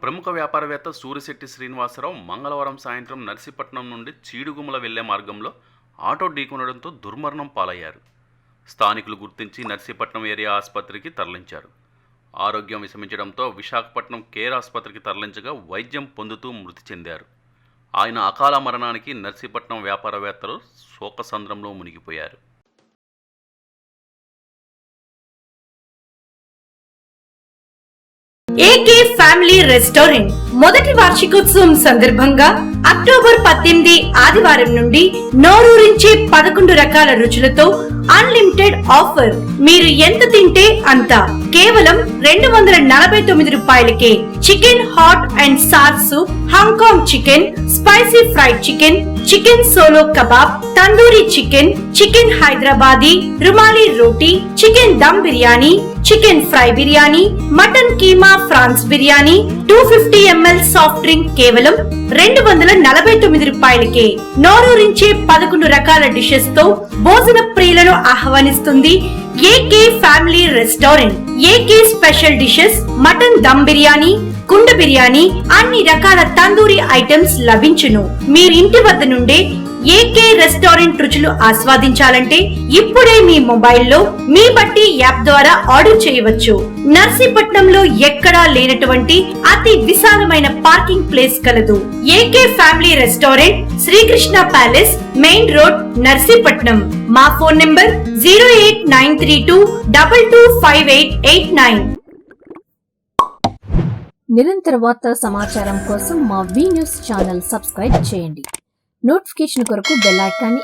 ప్రముఖ వ్యాపారవేత్త సూరిశెట్టి శ్రీనివాసరావు మంగళవారం సాయంత్రం నర్సీపట్నం నుండి చీడుగుమల వెళ్లే మార్గంలో ఆటో ఢీకొనడంతో దుర్మరణం పాలయ్యారు. స్థానికులు గుర్తించి నర్సీపట్నం ఏరియా ఆసుపత్రికి తరలించారు. ఆరోగ్యం విషమించడంతో విశాఖపట్నం కేర్ ఆసుపత్రికి తరలించగా వైద్యం పొందుతూ మృతి చెందారు. ఆయన అకాల మరణానికి నర్సీపట్నం వ్యాపారవేత్తలు శోకసంద్రంలో మునిగిపోయారు. ఏకే ఫ్యామిలీ రెస్టారెంట్ మొదటి వార్షికోత్సవం సందర్భంగా అక్టోబర్ 18 ఆదివారం నుండి నోరూరించే 11 రకాల రుచులతో అన్లిమిటెడ్ ఆఫర్. మీరు ఎంత తింటే అంత కేవలం 249 రూపాయలకే. Chicken hot and sour soup, Hong Kong chicken, spicy fried chicken, chicken సోలో kebab, tandoori chicken, chicken Hyderabadi, rumali roti, chicken dum biryani, chicken fry biryani, mutton keema ఫ్రాన్స్ బిర్యానీ, 250 ml సాఫ్ట్ డ్రింక్ కేవలం 249 రూపాయలకే. నోరూరించే 11 రకాల డిషెస్ తో భోజన ప్రియులను ఆహ్వానిస్తుంది AK family restaurant. AK special dishes mutton dum biryani, కుండ బిర్యానీ, అన్ని రకాల తందూరి ఐటమ్స్ లభించును. మీరింటి వద్ద నుండే ఏకే రెస్టారెంట్ రుచులు ఆస్వాదించాలంటే ఇప్పుడే మీ మొబైల్లో మీ బట్టి యాప్ ద్వారా ఆర్డర్ చేయవచ్చు. నర్సీపట్నంలో ఎక్కడా లేనటువంటి అతి విశాలమైన పార్కింగ్ ప్లేస్ కలదు. AK family restaurant, Sri Krishna palace, main road, Narsipatnam. మా ఫోన్ నెంబర్ 08932225889. నిరంతర వార్తా సమాచారం కోసం మా వి న్యూస్ ఛానల్ సబ్స్క్రైబ్ చేయండి. నోటిఫికేషన్ కొరకు బెల్ ఐకాన్ని